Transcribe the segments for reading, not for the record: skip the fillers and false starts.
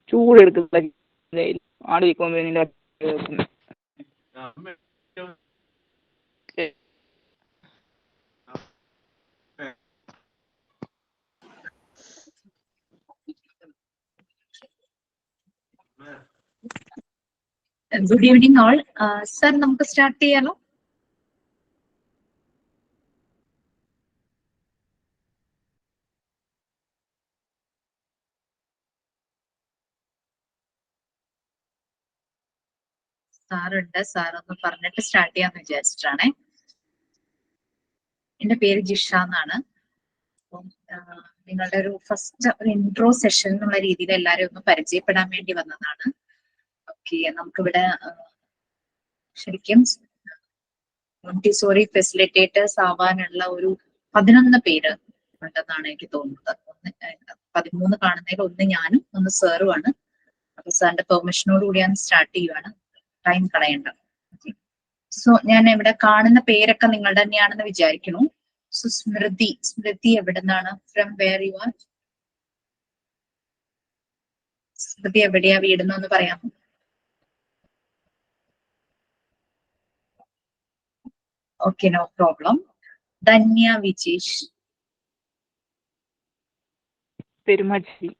ചൂടെടുക്കുന്ന ആട് നിൽക്കുമ്പോൾ good evening all. Sir, നമുക്ക് സ്റ്റാർട്ട് ചെയ്യാലോ? സാറുണ്ട്, സാറൊന്ന് പറഞ്ഞിട്ട് സ്റ്റാർട്ട് ചെയ്യാന്ന് വിചാരിച്ചിട്ടാണേ. എന്റെ പേര് ജിഷ എന്നാണ്. അപ്പം നിങ്ങളുടെ ഒരു ഫസ്റ്റ് ഒരു ഇൻട്രോ സെഷൻ എന്നുള്ള രീതിയിൽ എല്ലാവരും ഒന്ന് പരിചയപ്പെടാൻ വേണ്ടി വന്നതാണ്. ഓക്കെ, നമുക്കിവിടെ ശരിക്കും മോണ്ടിസോറി ഫെസിലിറ്റേറ്റേഴ്സ് ആവാനുള്ള ഒരു 11 പേര് ഉണ്ടെന്നാണ് എനിക്ക് തോന്നുന്നത്. 13 കാണുന്നതിൽ ഒന്ന് ഞാനും ഒന്ന് സാറുമാണ്. അപ്പൊ സാറിന്റെ പെർമിഷനോട് കൂടി ഞാൻ സ്റ്റാർട്ട് ചെയ്യുവാണ്. ടൈം കളയണ്ട. സോ ഞാൻ ഇവിടെ കാണുന്ന പേരൊക്കെ നിങ്ങളുടെ തന്നെയാണെന്ന് വിചാരിക്കുന്നു. സോ സ്മൃതി എവിടെ നിന്നാണ്? From where you are? Smriti എവിടെയാ വീടുന്നൊന്ന് പറയാമോ? Okay, no problem. Dhanya Vijesh Perumacheri.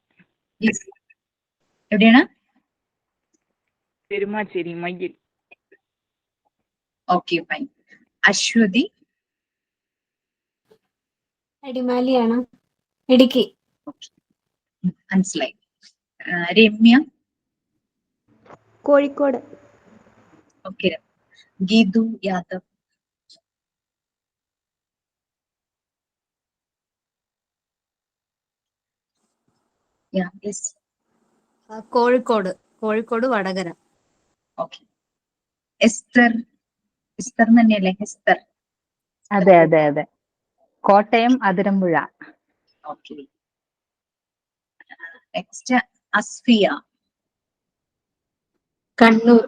എവിടെയാണ്? പെരുമാച്ചേരി, മയ്യിൽ. Okay, fine. അശ്വതി അടിമാലിയാണ്, ഇടുക്കി. മനസ്സിലായി. Ramya Kozhikode. Okay. Geethu Yadav Kozhikode Vadakara. Okay. Esther തന്നെയല്ലേ? എസ്തർ. അതെ അതെ അതെ, കോട്ടയം അതിരമ്പുഴ. ഓക്കെ. നെക്സ്റ്റ് അസ്ഫിയ കണ്ണൂർ.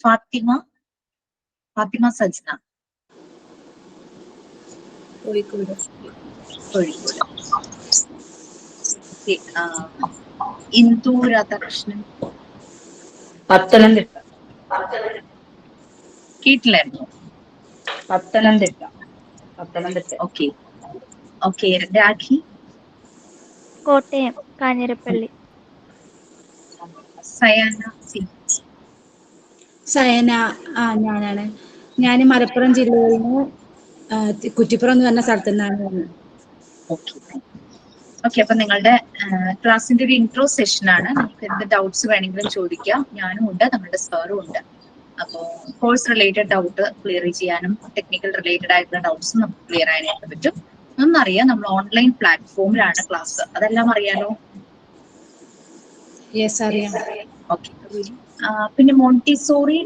ഫാത്തിമ സജ്ന കോഴിക്കോട്. ഇന്ദു രാധാകൃഷ്ണൻ പത്തനംതിട്ട. കേട്ടില്ലായിരുന്നു. പത്തനംതിട്ട. ഓക്കെ. രാഖി കോട്ടയം കാഞ്ഞിരപ്പള്ളി. സയന ഞാനാണ്. ഞാൻ മലപ്പുറം ജില്ലയിൽ നിന്ന് കുറ്റിപ്പുറം എന്ന് പറഞ്ഞ സ്ഥലത്തു നിന്നാണ്. ഓക്കെ, അപ്പൊ നിങ്ങളുടെ ക്ലാസ്സിന്റെ ഒരു ഇൻട്രോ സെഷൻ ആണ്. നിങ്ങൾക്ക് എന്ത് ഡൗട്ട്സ് വേണമെങ്കിലും ചോദിക്കാം. ഞാനും ഉണ്ട്, നമ്മുടെ സാറും ഉണ്ട്. അപ്പോൾ കോഴ്സ് റിലേറ്റഡ് ഡൗട്ട് ക്ലിയർ ചെയ്യാനും ടെക്നിക്കൽ റിലേറ്റഡ് ആയിട്ടുള്ള ഡൗട്ട്സും നമുക്ക് ക്ലിയർ ചെയ്യാനായിട്ട് പറ്റും. ഒന്നറിയാം, നമ്മൾ ഓൺലൈൻ പ്ലാറ്റ്ഫോമിലാണ് ക്ലാസ്. അതെല്ലാം അറിയാലോ? ഓക്കെ. പിന്നെ മോണ്ടിസോറി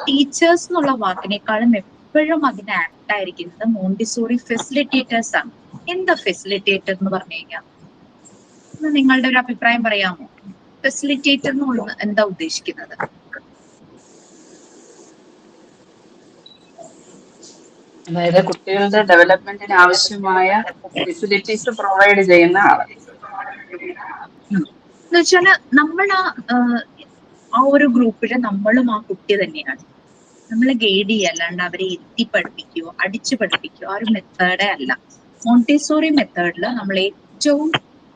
ടീച്ചേഴ്സ് എന്നുള്ള വാക്കിനേക്കാളും എപ്പോഴും അതിന് ആപ്റ്റ് ആയിരിക്കുന്നത് മോണ്ടിസോറി ഫെസിലിറ്റേറ്റേഴ്സ് ആണ്. എന്താ ഫെസിലിറ്റേറ്റർ എന്ന് പറഞ്ഞു കഴിഞ്ഞാൽ നിങ്ങളുടെ ഒരു അഭിപ്രായം പറയാമോ? ഫെസിലിറ്റേറ്റർ എന്നുള്ള എന്താ ഉദ്ദേശിക്കുന്നത്? അതായത് കുട്ടികളുടെ ഡെവലപ്മെന്റിന് ആവശ്യമായ ഫെസിലിറ്റീസ് പ്രൊവൈഡ് ചെയ്യുന്ന ആള്. എന്ന് വെച്ചാല് നമ്മൾ ആ ഒരു ഗ്രൂപ്പില് നമ്മളും ആ കുട്ടി തന്നെയാണ്. നമ്മൾ ഗൈഡ് ചെയ്യുക, അല്ലാണ്ട് അവരെ എത്തി പഠിപ്പിക്കുകയോ അടിച്ചു പഠിപ്പിക്കുകയോ ആ ഒരു മെത്തേഡേ അല്ല. മോണ്ടിസോറി മെത്തേഡിൽ നമ്മൾ ഏറ്റവും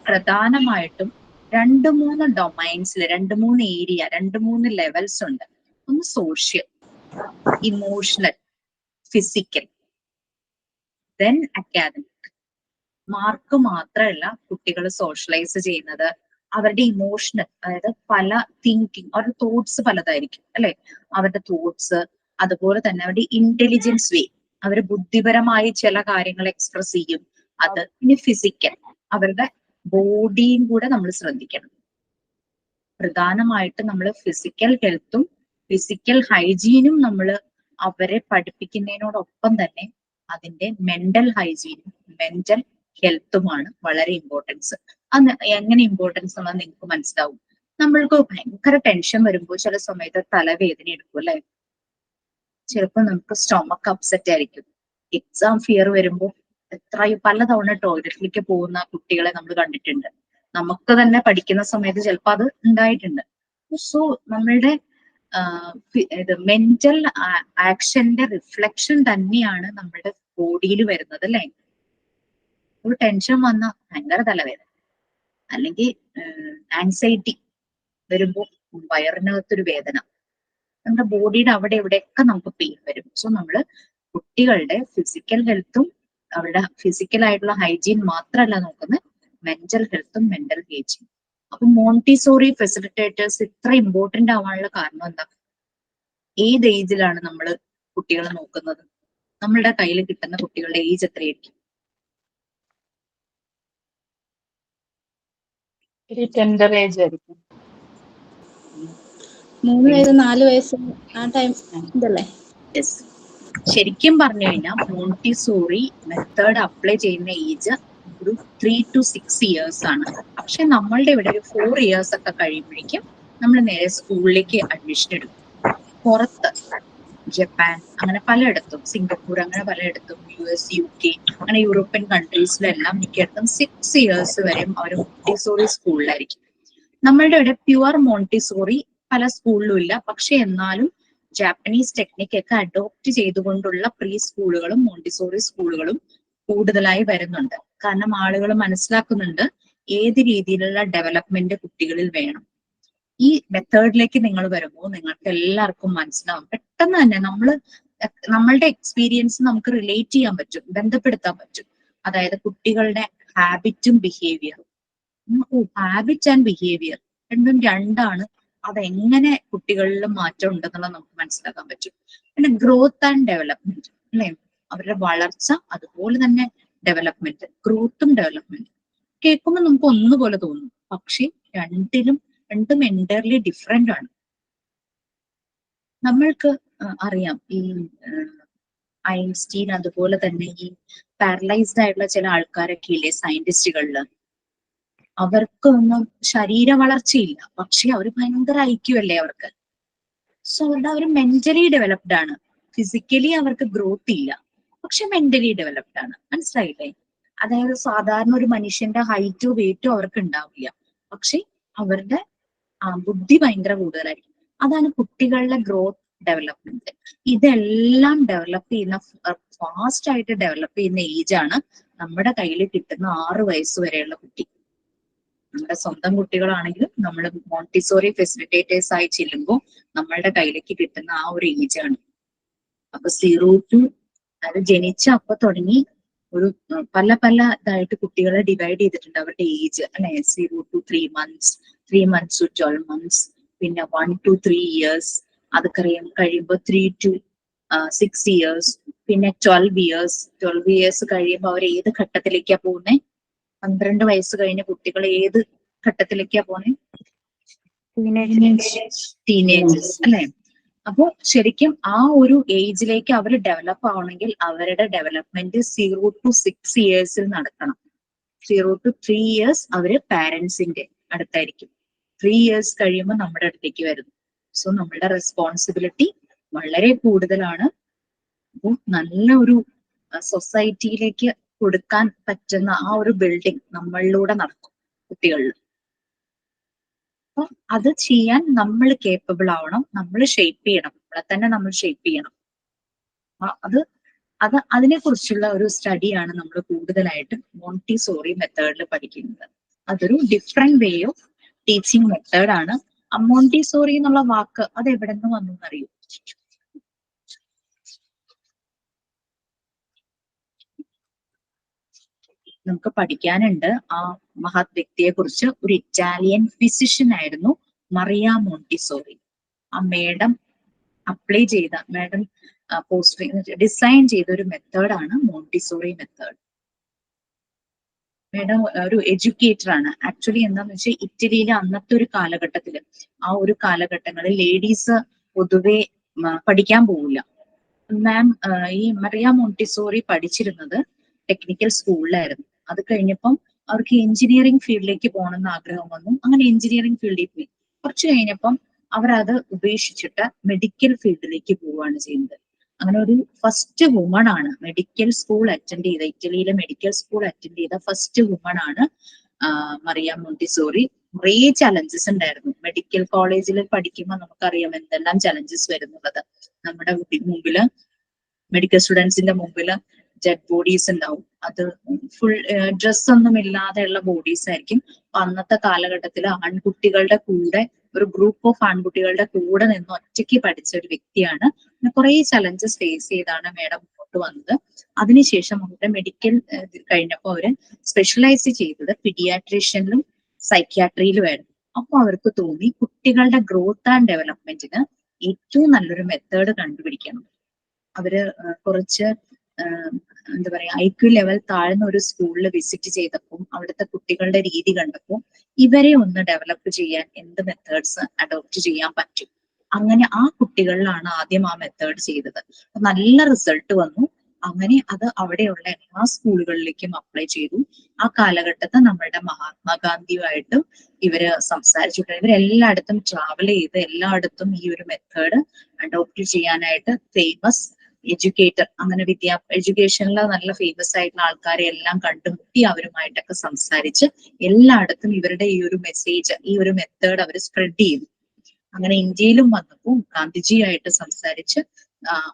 പ്രധാനമായിട്ടും 2-3 ഡൊമൈൻസിൽ 2-3 ഏരിയ 2-3 ലെവൽസ് ഉണ്ട്. ഒന്ന് social, emotional, physical, then academic. Mark മാത്രമല്ല കുട്ടികൾ സോഷ്യലൈസ് ചെയ്യുന്നത്, അവരുടെ ഇമോഷണൽ, അതായത് പല തിങ്കിങ്, അവരുടെ തോട്ട്സ് പലതായിരിക്കും അല്ലെ? അവരുടെ തോട്ട്സ്, അതുപോലെ തന്നെ അവരുടെ ഇന്റലിജൻസ് വേ, അവർ ബുദ്ധിപരമായി ചില കാര്യങ്ങൾ എക്സ്പ്രസ് ചെയ്യും. അത് ഇനി ഫിസിക്കൽ, അവരുടെ ബോഡിയും കൂടെ നമ്മൾ ശ്രദ്ധിക്കണം. പ്രധാനമായിട്ട് നമ്മൾ ഫിസിക്കൽ ഹെൽത്തും ഫിസിക്കൽ ഹൈജീനും നമ്മൾ അവരെ പഠിപ്പിക്കുന്നതിനോടൊപ്പം തന്നെ അതിന്റെ മെന്റൽ ഹൈജീനും മെന്റൽ ഹെൽത്തുമാണ് വളരെ ഇമ്പോർട്ടൻസ്. അത് എങ്ങനെ ഇമ്പോർട്ടൻസ് എന്നുള്ളത് നിങ്ങൾക്ക് മനസ്സിലാവും. നമ്മൾക്ക് ഭയങ്കര ടെൻഷൻ വരുമ്പോൾ ചില സമയത്ത് തലവേദന എടുക്കും അല്ലെ? ചിലപ്പോൾ നമുക്ക് സ്റ്റൊമക്ക് അപ്സെറ്റ് ആയിരിക്കും. എക്സാം ഫിയർ വരുമ്പോൾ പലതവണ ടോയ്ലറ്റിലേക്ക് പോകുന്ന കുട്ടികളെ നമ്മൾ കണ്ടിട്ടുണ്ട്. നമുക്ക് തന്നെ പഠിക്കുന്ന സമയത്ത് ചിലപ്പോൾ അത് ഉണ്ടായിട്ടുണ്ട്. സോ നമ്മളുടെ ഇത് മെന്റൽ ആക്ഷന്റെ റിഫ്ലക്ഷൻ തന്നെയാണ് നമ്മുടെ ബോഡിയിൽ വരുന്നത് അല്ലെ. ഒരു ടെൻഷൻ വന്ന ഭയങ്കര തലവേദന, അല്ലെങ്കിൽ ആൻസൈറ്റി വരുമ്പോൾ വയറിനകത്തൊരു വേദന, നമ്മുടെ ബോഡിയുടെ അവിടെ ഇവിടെയൊക്കെ നമുക്ക് പെയിൻ വരും. സോ നമ്മള് കുട്ടികളുടെ ഫിസിക്കൽ ഹെൽത്തും അവരുടെ ഫിസിക്കൽ ആയിട്ടുള്ള ഹൈജീൻ മാത്രമല്ല നോക്കുന്നത്, മെന്റൽ ഹെൽത്തും മെന്റൽ ഹൈജീൻ. അപ്പൊ മോണ്ടിസോറി ഫെസിലിറ്റേറ്റേഴ്സ് ഇത്ര ഇമ്പോർട്ടന്റ് ആവാനുള്ള കാരണം എന്താ? ഏത് ഏജിലാണ് നമ്മൾ കുട്ടികളെ നോക്കുന്നത്? നമ്മളുടെ കയ്യിൽ കിട്ടുന്ന കുട്ടികളുടെ ഏജ് എത്രയായിരിക്കും? ടെൻഡർ ഏജ് ആയിരിക്കും. 3 വയസ്സ് 4 വയസ്സ് ആ ടൈം ഇതല്ലേ? യെസ്. ശരിക്കും പറഞ്ഞു കഴിഞ്ഞാൽ മോണ്ടിസോറി മെത്തേഡ് അപ്ലൈ ചെയ്യുന്ന ഏജ് ഒരു 3 to 6 years ആണ്. പക്ഷെ നമ്മളുടെ ഇവിടെ ഒരു 4 years ഒക്കെ കഴിയുമ്പോഴേക്കും നമ്മൾ നേരെ സ്കൂളിലേക്ക് അഡ്മിഷൻ എടുക്കും. പുറത്ത് ജപ്പാൻ അങ്ങനെ പലയിടത്തും, സിംഗപ്പൂർ അങ്ങനെ പലയിടത്തും, US, UK അങ്ങനെ യൂറോപ്യൻ കൺട്രീസിലെല്ലാം മിക്കയിടത്തും 6 years വരെയും അവർ മോണ്ടിസോറി സ്കൂളിലായിരിക്കും. നമ്മളുടെ ഇവിടെ പ്യുവർ മോണ്ടിസോറി പല സ്കൂളിലും ഇല്ല. പക്ഷെ എന്നാലും ജാപ്പനീസ് ടെക്നിക് ഒക്കെ അഡോപ്റ്റ് ചെയ്തുകൊണ്ടുള്ള പ്രീ സ്കൂളുകളും മോണ്ടിസോറി സ്കൂളുകളും കൂടുതലായി വരുന്നുണ്ട്. കാരണം ആളുകൾ മനസ്സിലാക്കുന്നുണ്ട് ഏത് രീതിയിലുള്ള ഡെവലപ്മെന്റ് കുട്ടികളിൽ വേണം. ഈ മെത്തേഡിലേക്ക് നിങ്ങൾ വരുമ്പോൾ നിങ്ങൾക്ക് എല്ലാവർക്കും മനസ്സിലാവും. പെട്ടെന്ന് തന്നെ നമ്മളുടെ എക്സ്പീരിയൻസ് നമുക്ക് റിലേറ്റ് ചെയ്യാൻ പറ്റും, ബന്ധപ്പെടുത്താൻ പറ്റും. അതായത് കുട്ടികളുടെ ഹാബിറ്റും ബിഹേവിയറും. ഹാബിറ്റ് ആൻഡ് ബിഹേവിയർ രണ്ടും രണ്ടാണ്. അതെങ്ങനെ കുട്ടികളിൽ മാറ്റം ഉണ്ടെന്നുള്ളത് നമുക്ക് മനസ്സിലാക്കാൻ പറ്റും. പിന്നെ ഗ്രോത്ത് ആൻഡ് ഡെവലപ്മെന്റ് അല്ലെ, അവരുടെ വളർച്ച അതുപോലെ തന്നെ ഡെവലപ്മെന്റ്, ഗ്രോത്തും ഡെവലപ്മെന്റ് കേൾക്കുമ്പോൾ നമുക്ക് ഒന്നുപോലെ തോന്നും. പക്ഷെ രണ്ടും എൻറ്റയർലി ഡിഫറെന്റ് ആണ്. നമ്മൾക്ക് അറിയാം ഈ ഐൻസ്റ്റീൻ അതുപോലെ തന്നെ ഈ പാരലൈസ്ഡ് ആയിട്ടുള്ള ചില ആൾക്കാരൊക്കെ ഇല്ലേ സയന്റിസ്റ്റുകളില്, അവർക്കൊന്നും ശരീര വളർച്ചയില്ല, പക്ഷെ അവർ ഭയങ്കര ഐക്യു അവർക്ക്. സോ അവർ മെന്റലി ഡെവലപ്ഡ് ആണ്. ഫിസിക്കലി അവർക്ക് ഗ്രോത്ത് ഇല്ല, പക്ഷെ മെന്റലി ഡെവലപ്ഡ് ആണ്. മനസ്സിലായില്ലേ? അതായത് സാധാരണ ഒരു മനുഷ്യന്റെ ഹൈറ്റോ വെയിറ്റോ അവർക്ക് ഉണ്ടാവില്ല, പക്ഷെ അവരുടെ ബുദ്ധി ഭയങ്കര കൂടുതലായിരിക്കും. അതാണ് കുട്ടികളുടെ ഗ്രോത്ത് ഡെവലപ്മെന്റ്. ഇതെല്ലാം ഡെവലപ്പ് ചെയ്യുന്ന ഫാസ്റ്റ് ആയിട്ട് ഡെവലപ്പ് ചെയ്യുന്ന ഏജാണ് നമ്മുടെ കയ്യിൽ കിട്ടുന്ന 6 വയസ്സ് വരെയുള്ള കുട്ടി. നമ്മുടെ സ്വന്തം കുട്ടികളാണെങ്കിലും നമ്മൾ മോണ്ടിസോറി ഫെസിലിറ്റേറ്റേഴ്സ് ആയി ചെല്ലുമ്പോൾ നമ്മളുടെ കയ്യിലേക്ക് കിട്ടുന്ന ആ ഒരു ഏജാണ്. അപ്പൊ 0 to അത് ജനിച്ച അപ്പൊ തുടങ്ങി ഒരു പല ഇതായിട്ട് കുട്ടികളെ ഡിവൈഡ് ചെയ്തിട്ടുണ്ട് അവരുടെ ഏജ് അല്ലെ. 0 to 3 months, 3 months to 12 months, പിന്നെ 1 to 3 years, അത് കഴിയുമ്പോൾ 3 to 6 years, പിന്നെ 12 years കഴിയുമ്പോൾ അവർ ഏത് ഘട്ടത്തിലേക്കാ പോകുന്നത്? 12 വയസ്സ് കഴിഞ്ഞ കുട്ടികൾ ഏത് ഘട്ടത്തിലേക്കാ പോണേ? ടീനേജേഴ്സ് അല്ലെ. അപ്പൊ ശരിക്കും ആ ഒരു ഏജിലേക്ക് അവർ ഡെവലപ്പ് ആവണമെങ്കിൽ അവരുടെ ഡെവലപ്മെന്റ് 0 to 6 years നടക്കണം. 0 to 3 years അവര് പാരന്റ്സിന്റെ അടുത്തായിരിക്കും. 3 years കഴിയുമ്പോൾ നമ്മുടെ അടുത്തേക്ക് വരുന്നു. സോ നമ്മളുടെ റെസ്പോൺസിബിലിറ്റി വളരെ കൂടുതലാണ്. അപ്പോൾ നല്ല ഒരു സൊസൈറ്റിയിലേക്ക് കൊടുക്കാൻ പറ്റുന്ന ആ ഒരു ബിൽഡിംഗ് നമ്മളിലൂടെ നടക്കും കുട്ടികളിൽ. അപ്പൊ അത് ചെയ്യാൻ നമ്മൾ കേപ്പബിൾ ആവണം, നമ്മൾ ഷേപ്പ് ചെയ്യണം, നമ്മളെ തന്നെ നമ്മൾ ഷേപ്പ് ചെയ്യണം. അതിനെ കുറിച്ചുള്ള ഒരു സ്റ്റഡിയാണ് നമ്മൾ കൂടുതലായിട്ട് മോണ്ടിസോറി മെത്തേഡിൽ പഠിക്കുന്നത്. അതൊരു ഡിഫറെന്റ് വേ ഓഫ് ടീച്ചിങ് മെത്തേഡാണ്. മോണ്ടിസോറി എന്നുള്ള വാക്ക് അത് എവിടെ നിന്ന് വന്നു എന്നറിയൂ? നമുക്ക് പഠിക്കാനുണ്ട് ആ മഹത് വ്യക്തിയെ കുറിച്ച്. ഒരു ഇറ്റാലിയൻ ഫിസിഷ്യൻ ആയിരുന്നു മറിയ മോണ്ടിസോറി. ആ മേഡം ഡിസൈൻ ചെയ്ത ഒരു മെത്തേഡാണ് മോണ്ടിസോറി മെത്തേഡ്. മേഡം ഒരു എഡ്യൂക്കേറ്റർ ആണ്. ആക്ച്വലി എന്താന്ന് വെച്ചാൽ ഇറ്റലിയിലെ അന്നത്തെ ഒരു കാലഘട്ടത്തില് ആ ഒരു കാലഘട്ടങ്ങളിൽ ലേഡീസ് പൊതുവെ പഠിക്കാൻ പോവില്ല. മാം ഈ മറിയ മോണ്ടിസോറി പഠിച്ചിരുന്നത് ടെക്നിക്കൽ സ്കൂളിലായിരുന്നു. അത് കഴിഞ്ഞപ്പം അവർക്ക് എഞ്ചിനീയറിംഗ് ഫീൽഡിലേക്ക് പോകണമെന്ന് ആഗ്രഹം വന്നു. അങ്ങനെ എഞ്ചിനീയറിംഗ് ഫീൽഡിൽ പോയി. കുറച്ച് കഴിഞ്ഞപ്പം അവർ അത് ഉപേക്ഷിച്ചിട്ട് മെഡിക്കൽ ഫീൽഡിലേക്ക് പോവുകയാണ് ചെയ്യുന്നത്. അങ്ങനെ ഒരു ഫസ്റ്റ് വുമൺ ആണ് മെഡിക്കൽ സ്കൂൾ അറ്റൻഡ് ചെയ്ത, ഇറ്റലിയിലെ മെഡിക്കൽ സ്കൂൾ അറ്റൻഡ് ചെയ്ത ഫസ്റ്റ് വുമൺ ആണ് മറിയ മോണ്ടിസോറി. കുറേ ചലഞ്ചസ് ഉണ്ടായിരുന്നു. മെഡിക്കൽ കോളേജിൽ പഠിക്കുമ്പോൾ നമുക്കറിയാം എന്തെല്ലാം ചലഞ്ചസ് വരുന്നുള്ളത്. നമ്മുടെ മുമ്പില് മെഡിക്കൽ സ്റ്റുഡൻസിന്റെ മുമ്പില് ഡെഡ് ബോഡീസ് ഉണ്ടാവും. അത് ഫുൾ ഡ്രസ് ഒന്നും ഇല്ലാതെയുള്ള ബോഡീസ് ആയിരിക്കും. അന്നത്തെ കാലഘട്ടത്തിൽ ആൺകുട്ടികളുടെ കൂടെ ഒരു ഗ്രൂപ്പ് ഓഫ് ആൺകുട്ടികളുടെ കൂടെ നിന്ന് ഒറ്റയ്ക്ക് പഠിച്ച ഒരു വ്യക്തിയാണ്. കുറെ ചലഞ്ചസ് ഫേസ് ചെയ്താണ് മേഡം മുന്നോട്ട് വന്നത്. അതിനുശേഷം അവരുടെ മെഡിക്കൽ കഴിഞ്ഞപ്പോൾ അവര് സ്പെഷ്യലൈസ് ചെയ്തത് പീഡിയാട്രീഷ്യനിലും സൈക്യാട്രിയിലുമായിരുന്നു. അപ്പൊ അവർക്ക് തോന്നി കുട്ടികളുടെ ഗ്രോത്ത് ആൻഡ് ഡെവലപ്മെന്റിന് ഏറ്റവും നല്ലൊരു മെത്തേഡ് കണ്ടുപിടിക്കണം. അവര് കുറച്ച് എന്താ പറയാ IQ ലെവൽ താഴ്ന്ന ഒരു സ്കൂളിൽ വിസിറ്റ് ചെയ്തപ്പോൾ അവിടുത്തെ കുട്ടികളുടെ രീതി കണ്ടപ്പോൾ ഇവരെ ഒന്ന് ഡെവലപ്പ് ചെയ്യാൻ എന്ത് മെത്തേഡ്സ് അഡോപ്റ്റ് ചെയ്യാൻ പറ്റും, അങ്ങനെ ആ കുട്ടികളിലാണ് ആദ്യം ആ മെത്തേഡ് ചെയ്തത്. നല്ല റിസൾട്ട് വന്നു. അങ്ങനെ അത് അവിടെയുള്ള എല്ലാ സ്കൂളുകളിലേക്കും അപ്ലൈ ചെയ്തു. ആ കാലഘട്ടത്ത് നമ്മളുടെ മഹാത്മാഗാന്ധിയുമായിട്ടും ഇവര് സംസാരിച്ചിട്ടുണ്ട്. ഇവരെല്ലായിടത്തും ട്രാവൽ ചെയ്ത് എല്ലായിടത്തും ഈ ഒരു മെത്തേഡ് അഡോപ്റ്റ് ചെയ്യാനായിട്ട് ഫേമസ് എഡ്യൂക്കേറ്റർ, അങ്ങനെ എഡ്യൂക്കേഷനിൽ നല്ല ഫേമസ് ആയിട്ടുള്ള ആൾക്കാരെ എല്ലാം കണ്ടുമുട്ടി അവരുമായിട്ടൊക്കെ സംസാരിച്ച് എല്ലായിടത്തും ഇവരുടെ ഈ ഒരു മെസ്സേജ്, ഈ ഒരു മെത്തേഡ് അവർ സ്പ്രെഡ് ചെയ്തു. അങ്ങനെ ഇന്ത്യയിലും വന്നപ്പോൾ ഗാന്ധിജിയായിട്ട് സംസാരിച്ച്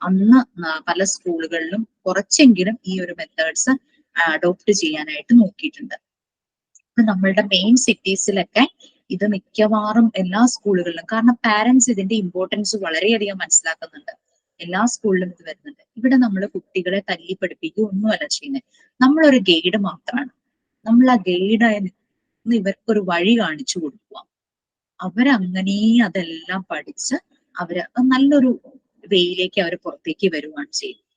അന്ന് പല സ്കൂളുകളിലും കുറച്ചെങ്കിലും ഈ ഒരു മെത്തേഡ്സ് അഡോപ്റ്റ് ചെയ്യാനായിട്ട് നോക്കിയിട്ടുണ്ട്. ഇപ്പൊ നമ്മളുടെ മെയിൻ സിറ്റീസിലൊക്കെ ഇത് മിക്കവാറും എല്ലാ സ്കൂളുകളിലും, കാരണം പാരന്റ്സ് ഇതിന്റെ ഇമ്പോർട്ടൻസ് വളരെയധികം മനസ്സിലാക്കുന്നുണ്ട്. എല്ലാ സ്കൂളിലും ഇത് വരുന്നുണ്ട്. ഇവിടെ നമ്മൾ കുട്ടികളെ തല്ലി പഠിപ്പിക്കുക ഒന്നുമല്ല ചെയ്യുന്നത്. നമ്മളൊരു ഗൈഡ് മാത്രമാണ്. നമ്മൾ ആ ഗൈഡായി നിന്ന് ഇവർക്കൊരു വഴി കാണിച്ചു കൊടുക്കുക. അവരങ്ങനെ അതെല്ലാം പഠിച്ച് അവര് നല്ലൊരു വേയിലേക്ക് അവർ പുറത്തേക്ക് വരുവാണ് ചെയ്യുന്നത്.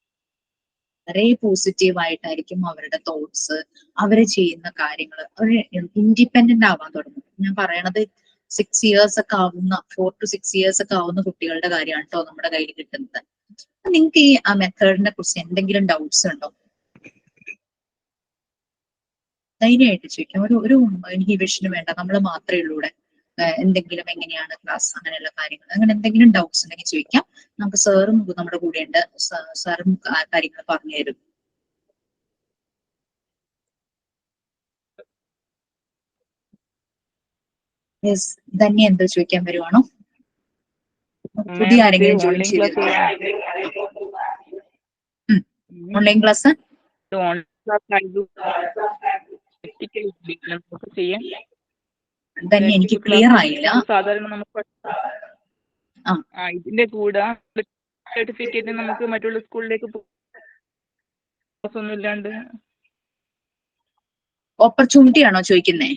വളരെ പോസിറ്റീവ് ആയിട്ടായിരിക്കും അവരുടെ തോട്ട്സ്, അവര് ചെയ്യുന്ന കാര്യങ്ങൾ. അവർ ഇൻഡിപെൻഡന്റ് ആവാൻ തുടങ്ങും. ഞാൻ പറയണത് 6 years ഒക്കെ ആവുന്ന 4 to 6 years ഒക്കെ ആവുന്ന കുട്ടികളുടെ കാര്യമാണ് കേട്ടോ നമ്മുടെ കയ്യിൽ കിട്ടുന്നത്. നിങ്ങൾക്ക് ഈ മെത്തേഡിനെ കുറിച്ച് എന്തെങ്കിലും ഡൗട്ട്സ് ഉണ്ടോ? ധൈര്യമായിട്ട് ചോദിക്കാം. ഒരു ഇൻഹിബിഷന് വേണ്ട, നമ്മൾ മാത്രമേ ഉള്ളൂ ഇവിടെ. എന്തെങ്കിലും എങ്ങനെയാണ് ക്ലാസ്, അങ്ങനെയുള്ള കാര്യങ്ങൾ, അങ്ങനെ എന്തെങ്കിലും ഡൗട്ട്സ് ഉണ്ടെങ്കിൽ ചോദിക്കാം. നമുക്ക് സാറും നമ്മുടെ കൂടെ ഉണ്ട്. സാറും കാര്യങ്ങൾ പറഞ്ഞു തരും. യെസ്, ധന്യ എന്താ ചോദിക്കാൻ വരുവാണോ? പുതിയ ആരെങ്കിലും ജോയിൻ ചെയ്തു? ഓൺലൈൻ ക്ലാസ് ധന്യ എനിക്ക് ക്ലിയർ ആയില്ല. സാധാരണ നമുക്ക് ഇതിന്റെ കൂടെ സർട്ടിഫിക്കറ്റ് നമുക്ക് മറ്റുള്ള സ്കൂളിലേക്ക് ഒന്നും ഇല്ലാണ്ട് ഓപ്പർച്യൂണിറ്റി ആണോ ചോദിക്കുന്നേ?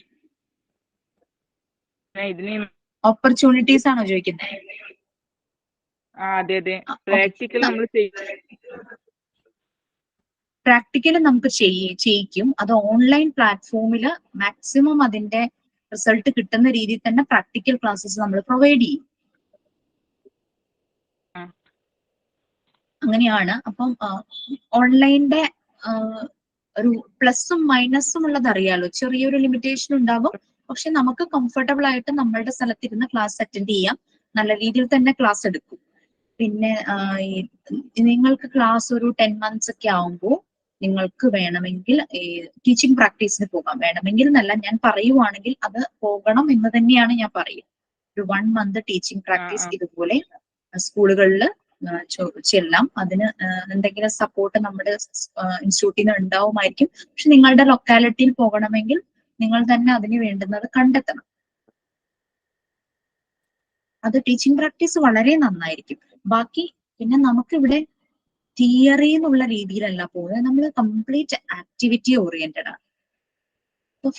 ഇതിന് ഓപ്പർച്യൂണിറ്റീസ് ആണോ ചോദിക്കുന്നേ? അതെ അതെ. പ്രാക്ടിക്കൽ നമ്മൾ പ്രാക്ടിക്കൽ നമുക്ക് ചെയ്യിക്കും. അത് ഓൺലൈൻ പ്ലാറ്റ്ഫോമില് മാക്സിമം അതിന്റെ റിസൾട്ട് കിട്ടുന്ന രീതിയിൽ തന്നെ പ്രാക്ടിക്കൽ ക്ലാസ്സസ് നമ്മൾ പ്രൊവൈഡ് ചെയ്യും. അങ്ങനെയാണ്. അപ്പം ഓൺലൈനിന്റെ ഒരു പ്ലസും മൈനസും ഉള്ളത് അറിയാലോ. ചെറിയൊരു ലിമിറ്റേഷൻ ഉണ്ടാകും. പക്ഷെ നമുക്ക് കംഫർട്ടബിൾ ആയിട്ട് നമ്മളുടെ സ്ഥലത്തിരുന്ന് ക്ലാസ് അറ്റൻഡ് ചെയ്യാം. നല്ല രീതിയിൽ തന്നെ ക്ലാസ് എടുക്കും. പിന്നെ നിങ്ങൾക്ക് ക്ലാസ് ഒരു 10 months ഒക്കെ ആവുമ്പോൾ നിങ്ങൾക്ക് വേണമെങ്കിൽ ടീച്ചിങ് പ്രാക്ടീസിന് പോകാം. വേണമെങ്കിൽ എന്നല്ല, ഞാൻ പറയുവാണെങ്കിൽ അത് പോകണം എന്ന് തന്നെയാണ് ഞാൻ പറയുക. ഒരു 1 month ടീച്ചിങ് പ്രാക്ടീസ് ഇതുപോലെ സ്കൂളുകളിൽ ചെല്ലാം. അതിന് എന്തെങ്കിലും സപ്പോർട്ട് നമ്മുടെ ഇൻസ്റ്റിറ്റ്യൂട്ടിൽ നിന്ന് ഉണ്ടാവുമായിരിക്കും. പക്ഷെ നിങ്ങളുടെ ലൊക്കാലിറ്റിയിൽ പോകണമെങ്കിൽ നിങ്ങൾ തന്നെ അതിന് വേണ്ടുന്നത് കണ്ടെത്തണം. അത് ടീച്ചിങ് പ്രാക്ടീസ് വളരെ നന്നായിരിക്കും. ബാക്കി പിന്നെ നമുക്കിവിടെ തിയറി എന്നുള്ള രീതിയിലല്ല പോകുന്നത്. നമ്മൾ കംപ്ലീറ്റ് ആക്ടിവിറ്റി ഓറിയന്റഡ് ആണ്.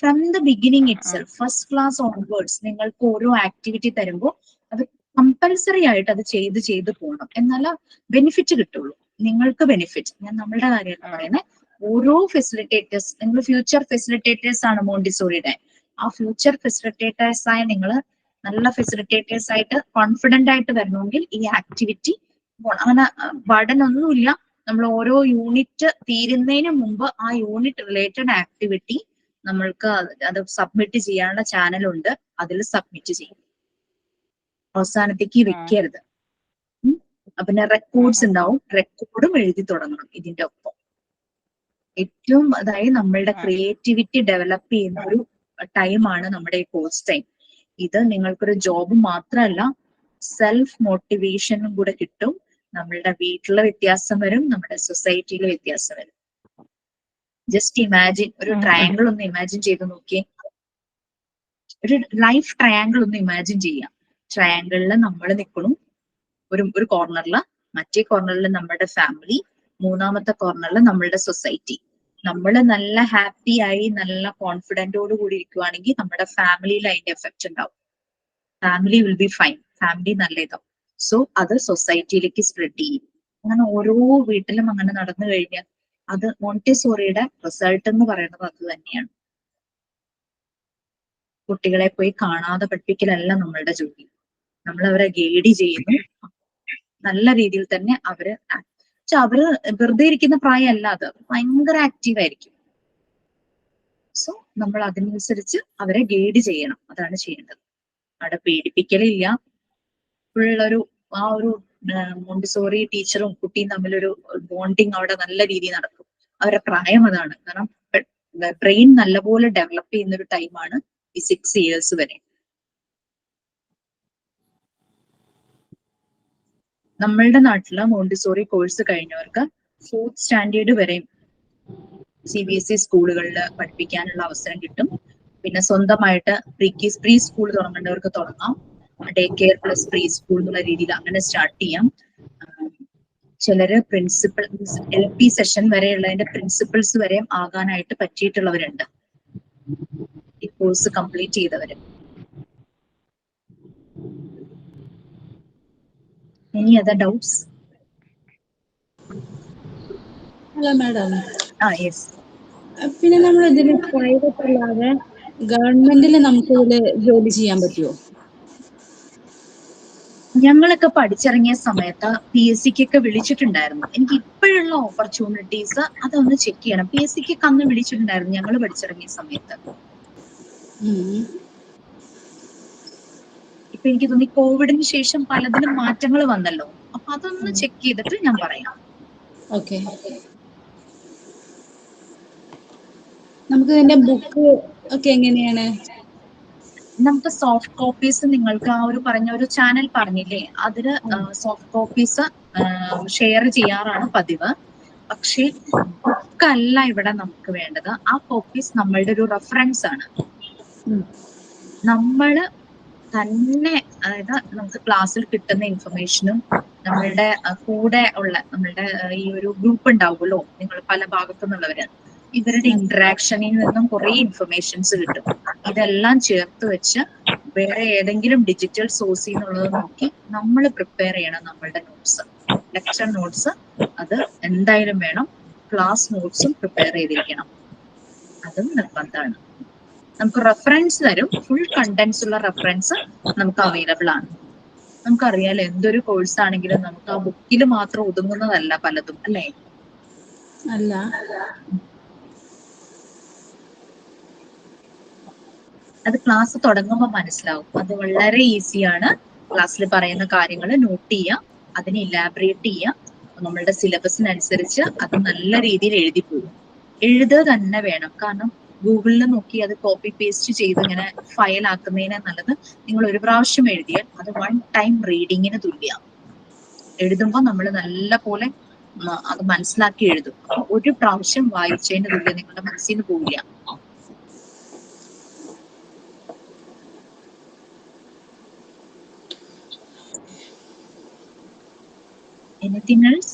From the beginning itself, first class onwards നിങ്ങൾക്ക് ഓരോ ആക്ടിവിറ്റി തരുമ്പോൾ അത് കമ്പൽസറി ആയിട്ട് അത് ചെയ്ത് പോകണം. എന്നാലേ ബെനിഫിറ്റ് കിട്ടുള്ളൂ. നിങ്ങൾക്ക് ബെനിഫിറ്റ്. ഞാൻ നമ്മളുടെ കാര്യമല്ല പറയുന്നത്. ഓരോ ഫെസിലിറ്റേറ്റേഴ്സ്, നിങ്ങൾ ഫ്യൂച്ചർ ഫെസിലിറ്റേറ്റേഴ്സ് ആണ് മോണ്ടിസോറിയുടെ. ആ ഫ്യൂച്ചർ ഫെസിലിറ്റേറ്റേഴ്സ് ആയ നിങ്ങൾ നല്ല ഫെസിലിറ്റേറ്റേഴ്സ് ആയിട്ട് കോൺഫിഡന്റ് ആയിട്ട് വരണമെങ്കിൽ ഈ ആക്ടിവിറ്റി അങ്ങനെ ബർഡൻ ഒന്നുമില്ല. നമ്മൾ ഓരോ യൂണിറ്റ് തീരുന്നതിന് മുമ്പ് ആ യൂണിറ്റ് റിലേറ്റഡ് ആക്ടിവിറ്റി നമ്മൾക്ക് അത് സബ്മിറ്റ് ചെയ്യാനുള്ള ചാനലുണ്ട്. അതിൽ സബ്മിറ്റ് ചെയ്യും. അവസാനത്തേക്ക് വെക്കരുത്. പിന്നെ റെക്കോർഡ്സ് ഉണ്ടാവും, റെക്കോർഡും എഴുതി തുടങ്ങണം ഇതിന്റെ ഒപ്പം. ഏറ്റവും അതായത് നമ്മളുടെ ക്രിയേറ്റിവിറ്റി ഡെവലപ്പ് ചെയ്യുന്ന ഒരു ടൈമാണ് നമ്മുടെ ഈ കോഴ്സ് ടൈം. ഇത് നിങ്ങൾക്കൊരു ജോബ് മാത്രമല്ല, സെൽഫ് മോട്ടിവേഷനും കൂടെ കിട്ടും. നമ്മളുടെ വീട്ടിലെ വ്യത്യാസം വരും, നമ്മുടെ സൊസൈറ്റിയിലെ വ്യത്യാസം വരും. ജസ്റ്റ് ഇമാജിൻ, ഒരു ട്രയാങ്കിൾ ഒന്ന് ഇമാജിൻ ചെയ്ത് നോക്കിയേ. ഒരു ലൈഫ് ട്രയാങ്കിൾ ഒന്ന് ഇമാജിൻ ചെയ്യാം. ട്രയാങ്കിളിൽ നമ്മൾ നിൽക്കണം ഒരു കോർണറിൽ, മറ്റേ കോർണറിൽ നമ്മുടെ ഫാമിലി, മൂന്നാമത്തെ കോർണറിൽ നമ്മളുടെ സൊസൈറ്റി. നമ്മൾ നല്ല ഹാപ്പി ആയി നല്ല കോൺഫിഡന്റോട് കൂടി ഇരിക്കുവാണെങ്കിൽ നമ്മുടെ ഫാമിലിയിൽ അതിന്റെ എഫക്റ്റ് ഉണ്ടാവും. Family will be fine, family നല്ല ഇതാവും. സോ അത് സൊസൈറ്റിയിലേക്ക് സ്പ്രെഡ് ചെയ്യും. അങ്ങനെ ഓരോ വീട്ടിലും അങ്ങനെ നടന്നു കഴിഞ്ഞാൽ അത് മോണ്ടിസോറിയുടെ റിസൾട്ട് എന്ന് പറയുന്നത് അത് തന്നെയാണ്. കുട്ടികളെ പോയി കാണാതെ പഠിപ്പിക്കലല്ല നമ്മളുടെ ജോലി. നമ്മൾ അവരെ ഗൈഡ് ചെയ്യുന്നു. നല്ല രീതിയിൽ തന്നെ അവര് വെറുതെ ഇരിക്കുന്ന പ്രായമല്ല, അത് ഭയങ്കര ആക്റ്റീവ് ആയിരിക്കും. സോ നമ്മൾ അതിനനുസരിച്ച് അവരെ ഗൈഡ് ചെയ്യണം, അതാണ് ചെയ്യേണ്ടത്. അവിടെ പേടിപ്പിക്കലില്ല. ഫുള്ളൊരു ആ ഒരു മോണ്ടിസോറി ടീച്ചറും കുട്ടിയും തമ്മിലൊരു ബോണ്ടിങ് അവിടെ നല്ല രീതിയിൽ നടക്കും. അവരുടെ പ്രായം അതാണ്. കാരണം ബ്രെയിൻ നല്ലപോലെ ഡെവലപ്പ് ചെയ്യുന്ന ഒരു ടൈമാണ് ഈ 6 years വരെ. നമ്മളുടെ നാട്ടില് മോണ്ടിസോറി കോഴ്സ് കഴിഞ്ഞവർക്ക് 4th സ്റ്റാൻഡേർഡ് വരെയും CBSE സ്കൂളുകളിൽ പഠിപ്പിക്കാനുള്ള അവസരം കിട്ടും. പിന്നെ സ്വന്തമായിട്ട് പ്രീ സ്കൂൾ തുടങ്ങേണ്ടവർക്ക് തുടങ്ങാം. Day care plus pre school എന്നുള്ള രീതിയിൽ അങ്ങനെ സ്റ്റാർട്ട് ചെയ്യാം. ചിലര് പ്രിൻസിപ്പൽ LP സെഷൻ വരെയുള്ളതിന്റെ പ്രിൻസിപ്പൽസ് വരെയും ആകാനായിട്ട് പറ്റിയിട്ടുള്ളവരുണ്ട് ഈ കോഴ്സ് കംപ്ലീറ്റ് ചെയ്തവര്. Any other doubts? Hello madam. Yes. പിന്നെ നമ്മൾ ഇതിന് പ്രൈവറ്റ് അല്ലാതെ ഗവൺമെന്റിൽ നമുക്ക് ഇതില് ജോലി ചെയ്യാൻ പറ്റുമോ? ഞങ്ങളൊക്കെ പഠിച്ചിറങ്ങിയ സമയത്ത് PSCക്കൊക്കെ വിളിച്ചിട്ടുണ്ടായിരുന്നു. എനിക്ക് ഇപ്പോഴുള്ള ഓപ്പർച്യൂണിറ്റീസ് അതൊന്ന് ചെക്ക് ചെയ്യണം. PSCക്കൊക്കെ അന്ന് വിളിച്ചിട്ടുണ്ടായിരുന്നു ഞങ്ങൾ പഠിച്ചിറങ്ങിയ സമയത്ത്. ഇപ്പൊ എനിക്ക് തോന്നി കോവിഡിന് ശേഷം പലതിലും മാറ്റങ്ങൾ വന്നല്ലോ. അപ്പൊ അതൊന്ന് ചെക്ക് ചെയ്തിട്ട് ഞാൻ പറയാം. ഓക്കെ. നമുക്ക് ഇതിന്റെ ബുക്ക് ഒക്കെ എങ്ങനെയാണ്? നമുക്ക് സോഫ്റ്റ് കോപ്പീസ് നിങ്ങൾക്ക് ആ ഒരു പറഞ്ഞ ഒരു ചാനൽ പറഞ്ഞില്ലേ, അതില് സോഫ്റ്റ് കോപ്പീസ് ഷെയർ ചെയ്യാറാണ് പതിവ്. പക്ഷേ ബുക്കല്ല ഇവിടെ നമുക്ക് വേണ്ടത്. ആ കോപ്പീസ് നമ്മളുടെ ഒരു റെഫറൻസ് ആണ്. നമ്മള് തന്നെ, അതായത് നമുക്ക് ക്ലാസ്സിൽ കിട്ടുന്ന ഇൻഫർമേഷനും നമ്മളുടെ കൂടെ ഉള്ള നമ്മളുടെ ഈ ഒരു ഗ്രൂപ്പ് ഉണ്ടാവുമല്ലോ, നിങ്ങൾ പല ഭാഗത്തു നിന്നുള്ളവര്, ഇവരുടെ ഇന്ററാക്ഷനിൽ നിന്നും കുറെ ഇൻഫർമേഷൻസ് കിട്ടും. ഇതെല്ലാം ചേർത്ത് വെച്ച് വേറെ ഏതെങ്കിലും ഡിജിറ്റൽ സോഴ്സിൽ നിന്നുള്ളത് നോക്കി നമ്മൾ പ്രിപ്പയർ ചെയ്യണം നമ്മളുടെ നോട്ട്സ്, ലെക്ചർ നോട്ട്സ്. അത് എന്തായാലും വേണം. ക്ലാസ് നോട്ട്സും പ്രിപ്പയർ ചെയ്തിരിക്കണം, അതും നിർബന്ധമാണ്. നമുക്ക് റെഫറൻസ് തരും, ഫുൾ കണ്ടന്റ്സ് ഉള്ള റെഫറൻസ് നമുക്ക് അവൈലബിൾ ആണ്. നമുക്കറിയാലോ എന്തൊരു കോഴ്സ് ആണെങ്കിലും നമുക്ക് ആ ബുക്കിൽ മാത്രം ഒതുങ്ങുന്നതല്ല പലതും, അല്ലേ? അല്ല. അത് ക്ലാസ് തുടങ്ങുമ്പോൾ മനസ്സിലാവും. അത് വളരെ ഈസിയാണ്. ക്ലാസ്സിൽ പറയുന്ന കാര്യങ്ങൾ നോട്ട് ചെയ്യുക, അതിനെ ഇലാബറേറ്റ് ചെയ്യുക, നമ്മളുടെ സിലബസിനനുസരിച്ച് അത് നല്ല രീതിയിൽ എഴുതി പോകും. എഴുതുക തന്നെ വേണം. കാരണം ഗൂഗിളിൽ നോക്കി അത് കോപ്പി പേസ്റ്റ് ചെയ്ത് ഇങ്ങനെ ഫയൽ ആക്കുന്നതിനെ നല്ലത് നിങ്ങൾ ഒരു പ്രാവശ്യം എഴുതിയാൽ അത് 1 ടൈം റീഡിങ്ങിന് തുല്യമാണ്. എഴുതുമ്പോൾ നമ്മൾ നല്ല പോലെ അത് മനസ്സിലാക്കി എഴുതും. ഒരു പ്രാവശ്യം വായിച്ചതിന് തുല്യം നിങ്ങളുടെ മനസ്സിൽ നിന്ന് പോവില്ല. Anything else?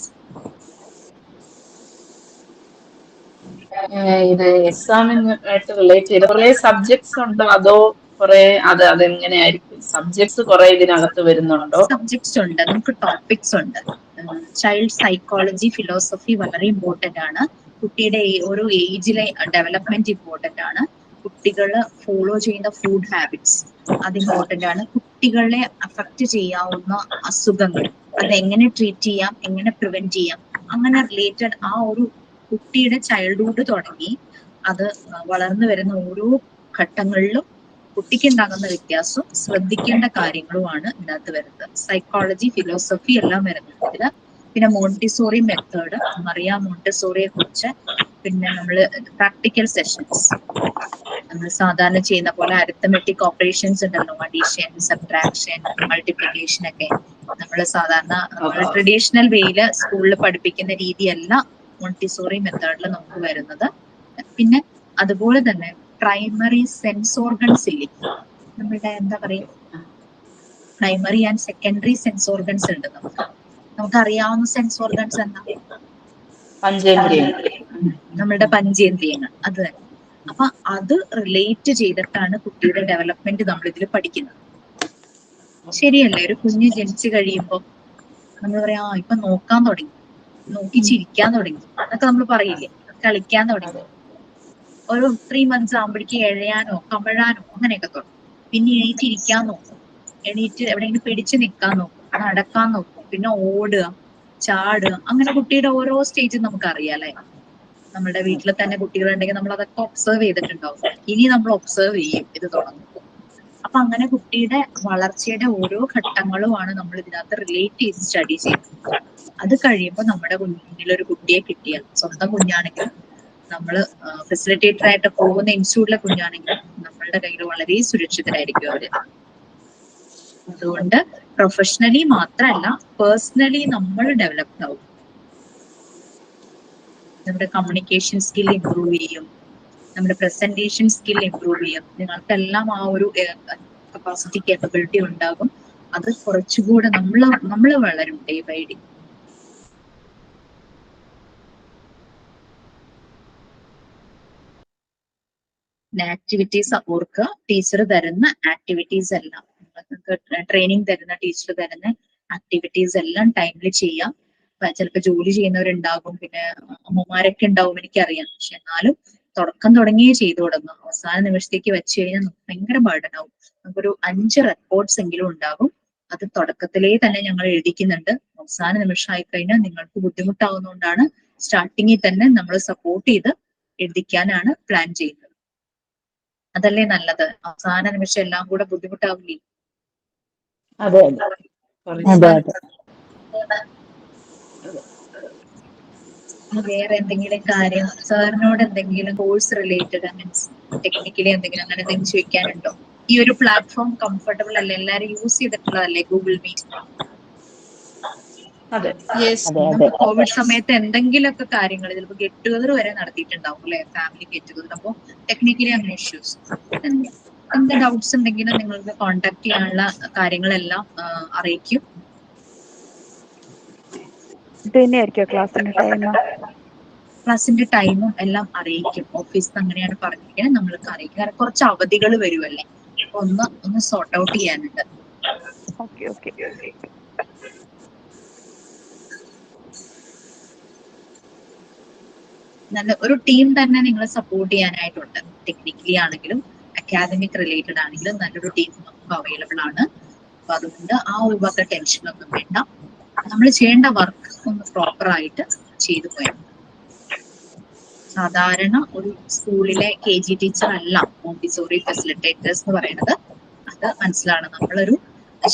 ഇത് എക്സാമിനായിട്ട് റിലേറ്റ് ചെയ്ത് കുറെ സബ്ജക്ട്സ് ഉണ്ടോ, അതോ കുറെ അതെങ്ങനെയായിരിക്കും? സബ്ജക്ട്സ് കുറെ ഇതിനകത്ത് വരുന്നുണ്ടോ? സബ്ജക്ട്സ് ഉണ്ട്, നമുക്ക് ടോപ്പിക്സ് ഉണ്ട്. ചൈൽഡ് സൈക്കോളജി, ഫിലോസഫി വളരെ ഇമ്പോർട്ടന്റ് ആണ്. കുട്ടിയുടെ ഓരോ ഏജിലെ ഡെവലപ്മെന്റ് ഇമ്പോർട്ടന്റ് ആണ്. കുട്ടികൾ ഫോളോ ചെയ്യുന്ന ഫുഡ് ഹാബിറ്റ്സ് അത് ഇമ്പോർട്ടന്റ് ആണ്. കുട്ടികളെ അഫക്റ്റ് ചെയ്യാവുന്ന അസുഖങ്ങൾ അതെങ്ങനെ ട്രീറ്റ് ചെയ്യാം, എങ്ങനെ പ്രിവെന്റ് ചെയ്യാം, അങ്ങനെ റിലേറ്റഡ് ആ ഒരു കുട്ടിയുടെ ചൈൽഡ്ഹുഡ് തുടങ്ങി അത് വളർന്നു വരുന്ന ഓരോ ഘട്ടങ്ങളിലും കുട്ടിക്ക് ഉണ്ടാകുന്ന വ്യത്യാസവും ശ്രദ്ധിക്കേണ്ട കാര്യങ്ങളുമാണ് ഇതിനകത്ത് വരുന്നത്. സൈക്കോളജി, ഫിലോസഫി എല്ലാം വരുന്നുണ്ട് ഇതില്. പിന്നെ മോണ്ടിസോറി മെത്തേഡ്, മറിയ മോണ്ടിസോറിയെ കുറിച്ച്, പിന്നെ നമ്മള് പ്രാക്ടിക്കൽ സെഷൻസ്, നമ്മൾ സാധാരണ ചെയ്യുന്ന പോലെ അരിത്തമെറ്റിക് ഓപ്പറേഷൻസ് ഉണ്ടല്ലോ, അഡീഷൻ, സബ്ട്രാക്ഷൻ, മൾട്ടിപ്ലിക്കേഷൻ ഒക്കെ നമ്മൾ സാധാരണ ട്രഡീഷണൽ വേയില് സ്കൂളിൽ പഠിപ്പിക്കുന്ന രീതിയല്ല മോണ്ടിസോറി മെത്തേഡിൽ നമുക്ക് വരുന്നത്. പിന്നെ അതുപോലെ തന്നെ പ്രൈമറി സെൻസ് ഓർഗൻസ് ഇല്ലേ, നമ്മുടെ എന്താ പറയുക, primary and secondary sense organs ഉണ്ട് നമുക്കറിയാവുന്ന സെൻസ് ഓർഗൻസ് എന്താ? നമ്മളുടെ പഞ്ചേന്ദ്രിയങ്ങൾ, അത് തന്നെ. അപ്പൊ അത് റിലേറ്റ് ചെയ്തിട്ടാണ് കുട്ടിയുടെ ഡെവലപ്മെന്റ് നമ്മൾ ഇതിൽ പഠിക്കുന്നത്. ശരിയല്ലേ? ഒരു കുഞ്ഞ് ജനിച്ചു കഴിയുമ്പോൾ നമ്മൾ പറയാ ഇപ്പൊ നോക്കാൻ തുടങ്ങി, നോക്കി ചിരിക്കാൻ തുടങ്ങി എന്നൊക്കെ നമ്മൾ പറയില്ലേ, കളിക്കാൻ തുടങ്ങി. ഒരു 3 months ആകുമ്പോഴേക്ക് എഴയാനോ കമഴാനോ അങ്ങനെയൊക്കെ തുടങ്ങും. പിന്നെ എണീറ്റിരിക്കാൻ നോക്കും, എണീറ്റ് എവിടെയെങ്കിലും പിടിച്ചു നിൽക്കാൻ നോക്കും, നടക്കാൻ നോക്കും, പിന്നെ ഓടുക, ചാടുക. അങ്ങനെ കുട്ടിയുടെ ഓരോ സ്റ്റേജും നമുക്ക് അറിയാലേ. നമ്മുടെ വീട്ടിൽ തന്നെ കുട്ടികളുണ്ടെങ്കിൽ നമ്മൾ അതൊക്കെ ഒബ്സർവ് ചെയ്തിട്ടുണ്ടാവും. ഇനി നമ്മൾ ഒബ്സർവ് ചെയ്യും ഇത് തുടങ്ങുമ്പോൾ. അപ്പൊ അങ്ങനെ കുട്ടിയുടെ വളർച്ചയുടെ ഓരോ ഘട്ടങ്ങളുമാണ് നമ്മൾ ഇതിനകത്ത് റിലേറ്റ് ചെയ്ത് സ്റ്റഡി ചെയ്യുന്നത്. അത് കഴിയുമ്പോൾ നമ്മുടെ മുന്നിൽ ഒരു കുട്ടിയെ കിട്ടിയാൽ, സ്വന്തം കുഞ്ഞാണെങ്കിലും നമ്മൾ ഫെസിലിറ്റേറ്റർ ആയിട്ട് പോകുന്ന ഇൻസ്റ്റിറ്റ്യൂട്ടിലെ കുഞ്ഞാണെങ്കിലും നമ്മളുടെ കയ്യിൽ വളരെ സുരക്ഷിതരായിരിക്കും അവര്. അതുകൊണ്ട് പ്രൊഫഷണലി മാത്രമല്ല പേഴ്സണലി നമ്മൾ ഡെവലപ്ഡ് ആവും. നമ്മുടെ കമ്മ്യൂണിക്കേഷൻ സ്കിൽ ഇംപ്രൂവ് ചെയ്യും, നമ്മുടെ പ്രസന്റേഷൻ സ്കിൽ ഇംപ്രൂവ് ചെയ്യും. നിങ്ങൾക്കെല്ലാം ആ ഒരു കപ്പാസിറ്റി, കേപ്പബിലിറ്റി ഉണ്ടാകും. അത് കുറച്ചുകൂടെ നമ്മൾ വളരും ഡേ ബൈ ഡേ. ആക്ടിവിറ്റീസ് ഓർക്കുക, ടീച്ചർ തരുന്ന ആക്ടിവിറ്റീസ് എല്ലാം, ട്രെയിനിങ് തരുന്ന ടീച്ചർ തരുന്ന ആക്ടിവിറ്റീസ് എല്ലാം ടൈമിൽ ചെയ്യാം. ചിലപ്പോൾ ജോലി ചെയ്യുന്നവരുണ്ടാകും, പിന്നെ അമ്മമാരൊക്കെ ഉണ്ടാവും, എനിക്കറിയാം. പക്ഷെ എന്നാലും തുടക്കം തുടങ്ങിയേ ചെയ്തു തുടങ്ങും. അവസാന നിമിഷത്തേക്ക് വെച്ച് കഴിഞ്ഞാൽ നമുക്ക് ഭയങ്കര ബർഡനാവും. നമുക്കൊരു 5 റെക്കോർഡ്സ് എങ്കിലും ഉണ്ടാകും. അത് തുടക്കത്തിലേ തന്നെ ഞങ്ങൾ എഴുതിക്കുന്നുണ്ട്. അവസാന നിമിഷം ആയിക്കഴിഞ്ഞാൽ നിങ്ങൾക്ക് ബുദ്ധിമുട്ടാവുന്നതുകൊണ്ടാണ് സ്റ്റാർട്ടിങ്ങിൽ തന്നെ നമ്മൾ സപ്പോർട്ട് ചെയ്ത് എഴുതിക്കാനാണ് പ്ലാൻ ചെയ്യുന്നത്. അതല്ലേ നല്ലത്? അവസാന നിമിഷം എല്ലാം കൂടെ ബുദ്ധിമുട്ടാവില്ലേ? അതെ അതെ. വേറെ എന്തെങ്കിലും കാര്യം സാറിനോട് എന്തെങ്കിലും കോഴ്സ് റിലേറ്റഡ്, മീൻസ് ടെക്നിക്കലി എന്തെങ്കിലും അങ്ങനെ എന്തെങ്കിലും ചോദിക്കാനുണ്ടോ? ഈ ഒരു പ്ലാറ്റ്ഫോം കംഫർട്ടബിൾ അല്ലേ? എല്ലാരും യൂസ് ചെയ്തിട്ടുള്ളതല്ലേ ഗൂഗിൾ മീറ്റ്? കോവിഡ് സമയത്ത് എന്തെങ്കിലുമൊക്കെ കാര്യങ്ങൾ, ചിലപ്പോൾ ഗെറ്റ് ടുഗദർ വരെ നടത്തിയിട്ടുണ്ടാവും അല്ലെ, ഫാമിലി ഗെറ്റ് ടുഗദർ. അപ്പോൾ ടെക്നിക്കലി അങ്ങനെ ഇഷ്യൂസ്, എന്ത് ഡൗട്ട്സ് ഉണ്ടെങ്കിലും നിങ്ങൾക്ക് കോൺടാക്ട് ചെയ്യാനുള്ള കാര്യങ്ങളെല്ലാം അറിയിക്കും. ഇത് തന്നെയായിരിക്കും ക്ലാസിന്റെ ടൈമും എല്ലാം അറിയിക്കും. ഓഫീസിൽ അങ്ങനെയാണ് പറഞ്ഞിരിക്കുന്നത്, നമ്മൾക്ക് അറിയിക്കും. കാരണം കുറച്ച് അവധികൾ വരുമല്ലേ, അപ്പൊ ഒന്ന് സോർട്ട് ഔട്ട് ചെയ്യാനുണ്ട്. ഓക്കെ. നല്ല ഒരു ടീം തന്നെ നിങ്ങളെ സപ്പോർട്ട് ചെയ്യാനായിട്ടുണ്ട്. ടെക്നിക്കലി ആണെങ്കിലും അക്കാദമിക് റിലേറ്റഡ് ആണെങ്കിലും നല്ലൊരു ടീം നമുക്ക് അവൈലബിൾ ആണ്. അപ്പൊ അതുകൊണ്ട് ആ ഒരു വക ടെൻഷനൊന്നും വേണ്ട. നമ്മൾ ചെയ്യേണ്ട വർക്ക് ഒന്ന് പ്രോപ്പർ ആയിട്ട് ചെയ്തു പോയാൽ. സാധാരണ ഒരു സ്കൂളിലെ KG ടീച്ചർ അല്ല മോണ്ടിസോറി ഫെസിലിറ്റേറ്റേഴ്സ് എന്ന് പറയുന്നത്. അത് മനസ്സിലാണ്. നമ്മളൊരു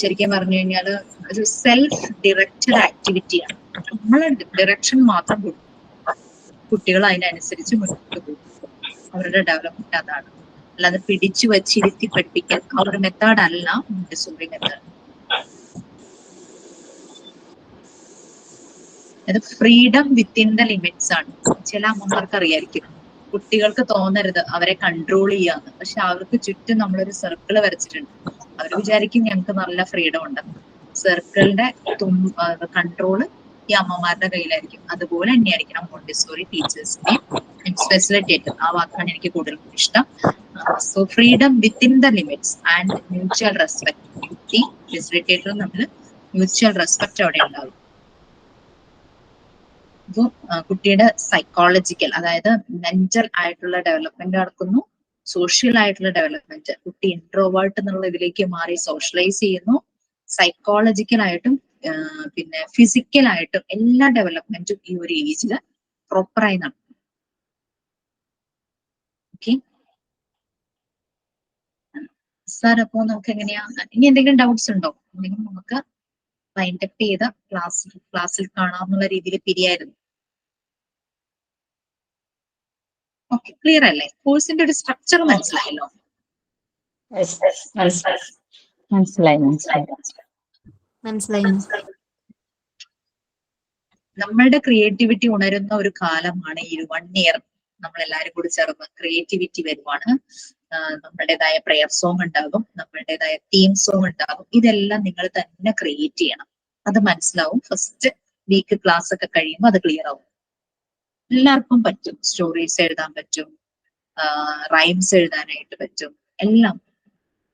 ശരിക്കും പറഞ്ഞു കഴിഞ്ഞാൽ ഒരു സെൽഫ് ഡിറക്റ്റഡ് ആക്ടിവിറ്റിയാണ്. നമ്മളെ ഡയറക്ഷൻ മാത്രം കൊടുക്കും, കുട്ടികൾ അതിനനുസരിച്ച് മുന്നോട്ട് പോകും. അവരുടെ ഡെവലപ്മെന്റ് അതാണ്. അല്ലാതെ പിടിച്ചു വച്ചിരുത്തി പഠിപ്പിക്കാൻ ആ ഒരു മെത്തേഡ് അല്ല മോണ്ടിസോറി മെത്തേഡ്. അത് ഫ്രീഡം വിത്തിൻ ദ ലിമിറ്റ്സ് ആണ്. ചില അമ്മമാർക്ക് അറിയായിരിക്കും, കുട്ടികൾക്ക് തോന്നരുത് അവരെ കൺട്രോൾ ചെയ്യാന്ന്. പക്ഷെ അവർക്ക് ചുറ്റും നമ്മളൊരു സർക്കിൾ വരച്ചിട്ടുണ്ട്. അവർ വിചാരിക്കും ഞങ്ങൾക്ക് നല്ല ഫ്രീഡം ഉണ്ടെന്ന്. സർക്കിളിന്റെ കൺട്രോള് ഈ അമ്മമാരുടെ കയ്യിലായിരിക്കും. അതുപോലെ തന്നെയായിരിക്കണം മോണ്ടിസോറി ടീച്ചേഴ്സിനെ ഫെസിലിറ്റേറ്റർ, ആ വാക്കാണ് എനിക്ക് കൂടുതൽ ഇഷ്ടം. So freedom within the limits and mutual respect. കുട്ടി ഫെസിലിറ്റേറ്ററും തമ്മിൽ മ്യൂച്വൽ റെസ്പെക്ട് അവിടെ ഉണ്ടാവും. അപ്പോൾ കുട്ടിയുടെ സൈക്കോളജിക്കൽ, അതായത് മെന്റൽ ആയിട്ടുള്ള ഡെവലപ്മെന്റ് നടക്കുന്നു, സോഷ്യൽ ആയിട്ടുള്ള ഡെവലപ്മെന്റ്. കുട്ടി ഇൻട്രോവേർട്ട് എന്നുള്ള ഇതിലേക്ക് മാറി സോഷ്യലൈസ് ചെയ്യുന്നു. സൈക്കോളജിക്കൽ ആയിട്ടും പിന്നെ ഫിസിക്കലായിട്ടും എല്ലാ ഡെവലപ്മെന്റും ഈ ഒരു ഏജില് പ്രോപ്പറായി നടക്കും. ഓക്കെ. സാർ അപ്പോ നമുക്ക് എങ്ങനെയാ, ഇനി എന്തെങ്കിലും ഡൗട്ട്സ് ഉണ്ടോ? എന്തെങ്കിലും നമുക്ക് വൈൻഡപ്പ് ചെയ്ത ക്ലാസ്സിൽ കാണാമെന്നുള്ള രീതിയിൽ പിരിയായിരുന്നു. ഓക്കെ, ക്ലിയർ അല്ലേ? കോഴ്സിന്റെ ഒരു സ്ട്രക്ചർ മനസ്സിലായല്ലോ? മനസ്സിലായി. മനസ്സിലായി. നമ്മളുടെ ക്രിയേറ്റിവിറ്റി ഉണരുന്ന ഒരു കാലമാണ് ഈ 1 ഇയർ. നമ്മൾ എല്ലാവരും കൂടി ചേർന്ന് ക്രിയേറ്റിവിറ്റി വരുവാണ്. നമ്മളുടേതായ പ്രെയർ സോങ് ഉണ്ടാകും, നമ്മളുടേതായ തീം സോങ് ഉണ്ടാകും. ഇതെല്ലാം നിങ്ങൾ തന്നെ ക്രിയേറ്റ് ചെയ്യണം. അത് മനസ്സിലാവും. ഫസ്റ്റ് വീക്ക് ക്ലാസ് ഒക്കെ കഴിയുമ്പോൾ അത് ക്ലിയർ ആവും. എല്ലാവർക്കും പറ്റും. സ്റ്റോറീസ് എഴുതാൻ പറ്റും, റൈംസ് എഴുതാനായിട്ട് പറ്റും, എല്ലാം.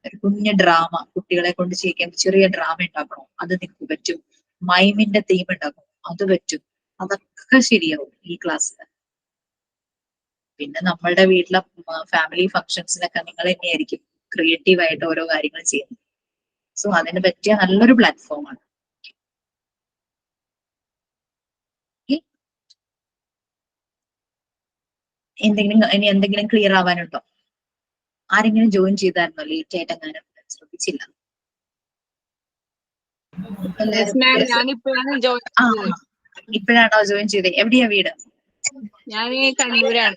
ഒരു കുഞ്ഞു ഡ്രാമ കുട്ടികളെ കൊണ്ട് ചെയ്യിക്കാൻ ചെറിയ ഡ്രാമ ഉണ്ടാക്കണം, അത് നിങ്ങൾക്ക് പറ്റും. മൈമിന്റെ തീം ഉണ്ടാക്കും, അത് പറ്റും. അതൊക്കെ ശരിയാവും ഈ ക്ലാസ്സിൽ. പിന്നെ നമ്മളുടെ വീട്ടിലെ ഫാമിലി ഫംഗ്ഷൻസിനൊക്കെ നിങ്ങൾ തന്നെയായിരിക്കും ക്രിയേറ്റീവ് ആയിട്ട് ഓരോ കാര്യങ്ങൾ ചെയ്യുന്നത്. സോ അതിന് പറ്റിയ നല്ലൊരു പ്ലാറ്റ്ഫോമാണ്. ഇനി എന്തെങ്കിലും ക്ലിയർ ആവാനുണ്ടോ? ആരെങ്കിലും ജോയിൻ ചെയ്തായിരുന്നോ? ലേറ്റ് ആയിട്ട് അങ്ങനെ ശ്രദ്ധിച്ചില്ല. ഇപ്പോഴാണോ ജോയിൻ ചെയ്തത്? എവിടെയാ വീട്? ഞാൻ കണ്ണൂരാണ്.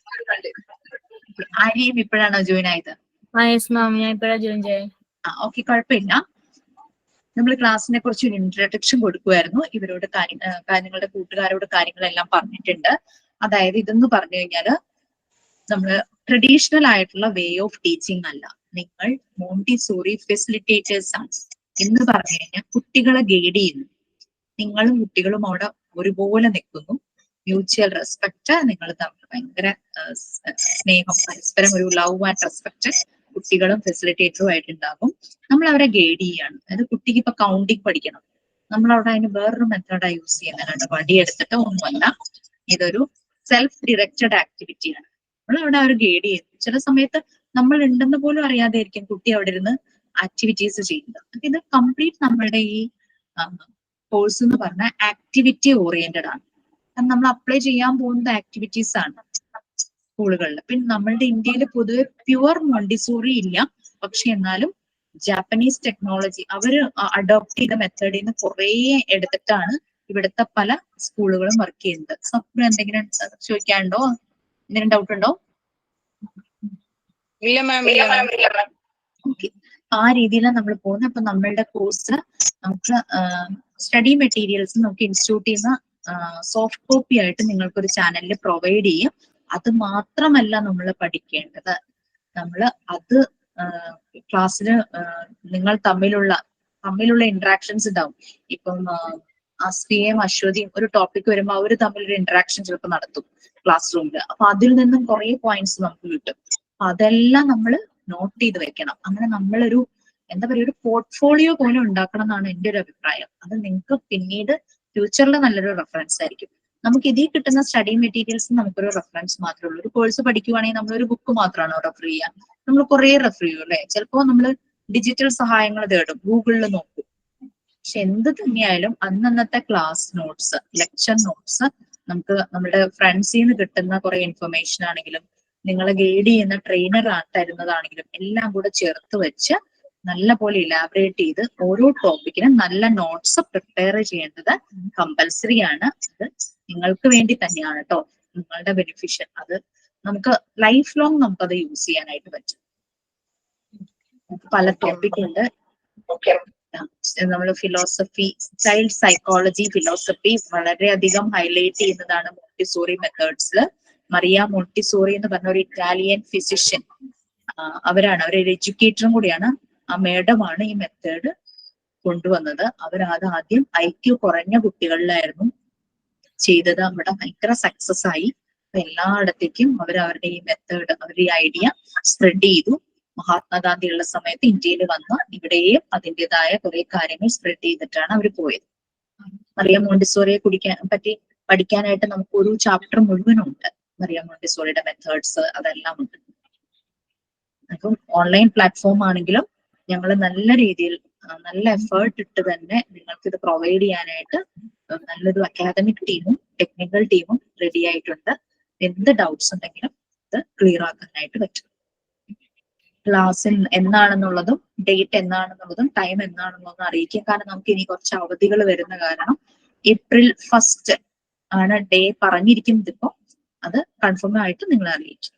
ആരെയും ഇപ്പോഴാണോ ജോയിൻ ആയത്? ഓക്കെ, കുഴപ്പമില്ല. നമ്മൾ ക്ലാസ്സിനെ കുറിച്ച് ഒരു ഇൻട്രൊഡക്ഷൻ കൊടുക്കുമായിരുന്നു. ഇവരോട് നിങ്ങളുടെ കൂട്ടുകാരോട് കാര്യങ്ങളെല്ലാം പറഞ്ഞിട്ടുണ്ട്. അതായത് ഇതെന്ന് പറഞ്ഞു കഴിഞ്ഞാല് നമ്മള് ട്രഡീഷണൽ ആയിട്ടുള്ള വേ ഓഫ് ടീച്ചിങ് അല്ല, നിങ്ങൾ മോണ്ടിസോറി ഫെസിലിറ്റേറ്റേഴ്സ് ആണ്. എന്ന് പറഞ്ഞു കഴിഞ്ഞാൽ കുട്ടികളെ ഗൈഡ് ചെയ്യുന്നു. നിങ്ങളും കുട്ടികളും അവിടെ ഒരുപോലെ നിൽക്കുന്നു. മ്യൂച്വൽ റെസ്പെക്ട്, നിങ്ങൾ തമ്മിൽ ഭയങ്കര സ്നേഹം, പരസ്പരം ഒരു ലവ് ആൻഡ് റെസ്പെക്ട് കുട്ടികളും ഫെസിലിറ്റേറ്ററും ആയിട്ടുണ്ടാകും. നമ്മൾ അവരെ ഗൈഡ് ചെയ്യാണ്. അതായത് കുട്ടിക്ക് ഇപ്പൊ കൗണ്ടിങ് പഠിക്കണം, നമ്മൾ അവിടെ അതിന് വേറൊരു മെത്തേഡാണ് യൂസ് ചെയ്യുന്നത്. വടി എടുത്തിട്ട് ഒന്നുമല്ല, ഇതൊരു സെൽഫ് ഡിറക്റ്റഡ് ആക്ടിവിറ്റിയാണ്. നമ്മൾ അവിടെ അവർ ഗൈഡ് ചെയ്യുന്നു. ചില സമയത്ത് നമ്മൾ ഉണ്ടെന്ന് പോലും അറിയാതെ ആയിരിക്കും കുട്ടി അവിടെ ഇരുന്ന് ആക്ടിവിറ്റീസ് ചെയ്യുന്നത്. ഇത് കംപ്ലീറ്റ് നമ്മളുടെ ഈ കോഴ്സ് എന്ന് പറഞ്ഞാൽ ആക്ടിവിറ്റി ഓറിയന്റഡ് ആണ്. നമ്മൾ അപ്ലൈ ചെയ്യാൻ പോകുന്നത് ആക്ടിവിറ്റീസ് ആണ് സ്കൂളുകളിൽ. പിന്നെ നമ്മളുടെ ഇന്ത്യയിൽ പൊതുവെ പ്യുവർ മോണ്ടിസോറി ഇല്ല, പക്ഷെ എന്നാലും ജാപ്പനീസ് ടെക്നോളജി അവർ അഡോപ്റ്റ് ചെയ്ത മെത്തേഡിൽ നിന്ന് കുറെ എടുത്തിട്ടാണ് ഇവിടുത്തെ പല സ്കൂളുകളും വർക്ക് ചെയ്യുന്നത്. സപ്ന എന്തെങ്കിലും ചോദിക്കാനുണ്ടോ? എന്തെങ്കിലും ഡൗട്ട് ഉണ്ടോ? ഓക്കെ, ആ രീതിയിലാണ് നമ്മൾ പോകുന്നത്. അപ്പൊ നമ്മളുടെ കോഴ്സ് നമുക്ക് സ്റ്റഡി മെറ്റീരിയൽസ് നമുക്ക് ഇൻസ്റ്റിറ്റ്യൂട്ടിൽ നിന്ന് സോഫ്റ്റ് കോപ്പി ആയിട്ട് നിങ്ങൾക്കൊരു ചാനലിൽ പ്രൊവൈഡ് ചെയ്യും. അത് മാത്രമല്ല നമ്മൾ പഠിക്കേണ്ടത്, നമ്മൾ അത് ക്ലാസ്സിന് നിങ്ങൾ തമ്മിലുള്ള ഇന്ററാക്ഷൻസ് ഉണ്ടാവും. ഇപ്പം അസ്ഫിയയും അശ്വതിയും ഒരു ടോപ്പിക് വരുമ്പോൾ അവർ തമ്മിലൊരു ഇന്ററാക്ഷൻ ചിലപ്പോൾ നടത്തും ക്ലാസ് റൂമിൽ. അപ്പൊ അതിൽ നിന്നും കുറെ പോയിന്റ്സ് നമുക്ക് കിട്ടും. അപ്പൊ അതെല്ലാം നമ്മൾ നോട്ട് ചെയ്ത് വെക്കണം. അങ്ങനെ നമ്മളൊരു എന്താ പറയുക, ഒരു പോർട്ട്ഫോളിയോ പോലെ ഉണ്ടാക്കണം എന്നാണ് എൻ്റെ ഒരു അഭിപ്രായം. അത് നിങ്ങൾക്ക് പിന്നീട് ഫ്യൂച്ചറിൽ നല്ലൊരു റെഫറൻസ് ആയിരിക്കും. നമുക്ക് ഇതിൽ കിട്ടുന്ന സ്റ്റഡി മെറ്റീരിയൽസ് നമുക്കൊരു റെഫറൻസ് മാത്രമേ ഉള്ളൂ. ഒരു കോഴ്സ് പഠിക്കുവാണെങ്കിൽ നമ്മളൊരു ബുക്ക് മാത്രമാണോ റെഫർ ചെയ്യുക? നമ്മൾ കുറെ റെഫർ ചെയ്യും അല്ലെ? ചിലപ്പോൾ നമ്മൾ ഡിജിറ്റൽ സഹായങ്ങൾ തേടും, ഗൂഗിളിൽ നോക്കും. പക്ഷെ എന്ത് തന്നെയായാലും അന്നത്തെ ക്ലാസ് നോട്ട്സ്, ലെക്ചർ നോട്ട്സ്, നമുക്ക് നമ്മുടെ ഫ്രണ്ട്സിൽ നിന്ന് കിട്ടുന്ന കുറെ ഇൻഫർമേഷൻ ആണെങ്കിലും നിങ്ങളെ ഗൈഡ് ചെയ്യുന്ന ട്രെയിനർ തരുന്നതാണെങ്കിലും എല്ലാം കൂടെ ചേർത്ത് വെച്ച് നല്ല പോലെ ഇലാബറേറ്റ് ചെയ്ത് ഓരോ ടോപ്പിക്കിനും നല്ല നോട്ട്സ് പ്രിപ്പയർ ചെയ്യേണ്ടത് കമ്പൽസറി ആണ്. അത് നിങ്ങൾക്ക് വേണ്ടി തന്നെയാണ് കേട്ടോ, നിങ്ങളുടെ ബെനിഫിഷ്യൽ. അത് നമുക്ക് ലൈഫ് ലോങ് നമുക്കത് യൂസ് ചെയ്യാനായിട്ട് പറ്റും. പല ടോപ്പിക് ഉണ്ട്. നമ്മൾ ഫിലോസഫി, ചൈൽഡ് സൈക്കോളജി, ഫിലോസഫി വളരെയധികം ഹൈലൈറ്റ് ചെയ്യുന്നതാണ് മോണ്ടിസോറി മെത്തേഡ്സിൽ. മറിയ മോണ്ടിസോറി എന്ന് പറഞ്ഞ ഒരു ഇറ്റാലിയൻ ഫിസിഷ്യൻ, അവരാണ്, അവരൊരു എഡ്യൂക്കേറ്ററും കൂടിയാണ്. ആ മേഡമാണ് ഈ മെത്തേഡ് കൊണ്ടുവന്നത്. അവരത് ആദ്യം IQ കുറഞ്ഞ കുട്ടികളിലായിരുന്നു ചെയ്തത്. അവിടെ ഭയങ്കര സക്സസ് ആയി. എല്ലായിടത്തേക്കും അവരുടെ ഈ മെത്തേഡ്, അവരുടെ ഈ ഐഡിയ സ്പ്രെഡ് ചെയ്തു. മഹാത്മാഗാന്ധി ഉള്ള സമയത്ത് ഇന്ത്യയിൽ വന്ന് ഇവിടെയും അതിൻ്റെതായ കുറെ കാര്യങ്ങൾ സ്പ്രെഡ് ചെയ്തിട്ടാണ് അവർ പോയത്. മറിയ മോണ്ടിസോറിയെ പറ്റി പഠിക്കാനായിട്ട് നമുക്ക് ഒരു ചാപ്റ്റർ മുഴുവനുണ്ട്. മറിയ മോണ്ടിസോറിയുടെ മെത്തേഡ്സ് അതെല്ലാം ഉണ്ട്. അപ്പം ഓൺലൈൻ പ്ലാറ്റ്ഫോം ആണെങ്കിലും ഞങ്ങൾ നല്ല രീതിയിൽ നല്ല എഫേർട്ട് ഇട്ട് തന്നെ നിങ്ങൾക്ക് ഇത് പ്രൊവൈഡ് ചെയ്യാനായിട്ട് നല്ലൊരു അക്കാദമിക് ടീമും ടെക്നിക്കൽ ടീമും റെഡി ആയിട്ടുണ്ട്. എന്ത് ഡൗട്ട്സ് ഉണ്ടെങ്കിലും ഇത് ക്ലിയർ ആക്കാനായിട്ട് പറ്റും. ക്ലാസ് എന്നാണെന്നുള്ളതും ഡേറ്റ് എന്നാണെന്നുള്ളതും ടൈം എന്നാണെന്നുള്ളതും അറിയിക്കുക. കാരണം നമുക്ക് ഇനി കുറച്ച് അവധികൾ വരുന്ന കാരണം April 1st ആണ് ഡേ പറഞ്ഞിരിക്കുന്നത്. ഇപ്പൊ അത് കൺഫേം ആയിട്ട് നിങ്ങൾ അറിയിക്കും.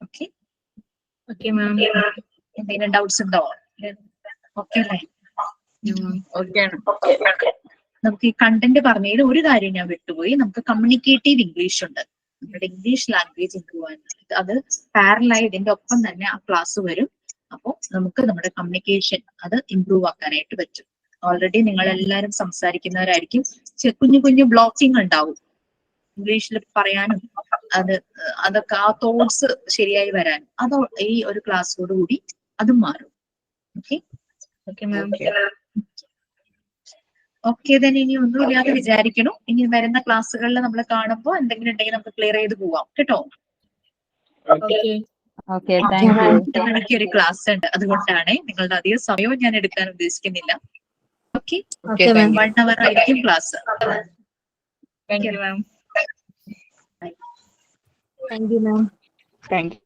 Okay okay ma'am. എന്തെങ്കിലും ഡൗട്ട്സ് ഉണ്ടോ? ഓക്കെ അല്ലേ? നമുക്ക് ഈ കണ്ടന്റ് പറഞ്ഞതിൽ ഒരു കാര്യം ഞാൻ വിട്ടുപോയി. നമുക്ക് കമ്മ്യൂണിക്കേറ്റീവ് ഇംഗ്ലീഷ് ഉണ്ട്. നമ്മുടെ ഇംഗ്ലീഷ് ലാംഗ്വേജ് ഇംപ്രൂവ് ആകാൻ അത് പാരലായി ഇതിന്റെ ഒപ്പം തന്നെ ആ ക്ലാസ് വരും. അപ്പോൾ നമുക്ക് നമ്മുടെ കമ്മ്യൂണിക്കേഷൻ അത് ഇംപ്രൂവ് ആക്കാനായിട്ട് പറ്റും. ഓൾറെഡി നിങ്ങൾ എല്ലാവരും സംസാരിക്കുന്നവരായിരിക്കും. കുഞ്ഞു കുഞ്ഞു ബ്ലോക്കിംഗ് ഉണ്ടാവും ഇംഗ്ലീഷിൽ പറയാനും അതൊക്കെ ആ തോട്ട്സ് ശരിയായി വരാനും. അത് ഈ ഒരു ക്ലാസ്സോട് കൂടി അതും മാറും. Okay okay ma'am. ഓക്കെ തന്നെ. ഇനി ഒന്നുമില്ലാതെ വിചാരിക്കണം. ഇനി വരുന്ന ക്ലാസ്സുകളിൽ നമ്മൾ കാണുമ്പോൾ എന്തെങ്കിലും ഉണ്ടെങ്കിൽ നമുക്ക് ക്ലിയർ ചെയ്ത് പോവാം കേട്ടോ. ഓക്കെ. എനിക്കൊരു ക്ലാസ് ഉണ്ട്, അതുകൊണ്ടാണ് നിങ്ങളുടെ അധികം സമയവും ഞാൻ എടുക്കാൻ ഉദ്ദേശിക്കുന്നില്ല. ഓക്കെ, 1 hour ആയിരിക്കും class. Thank you ma'am. Thank you ma'am. Thank you.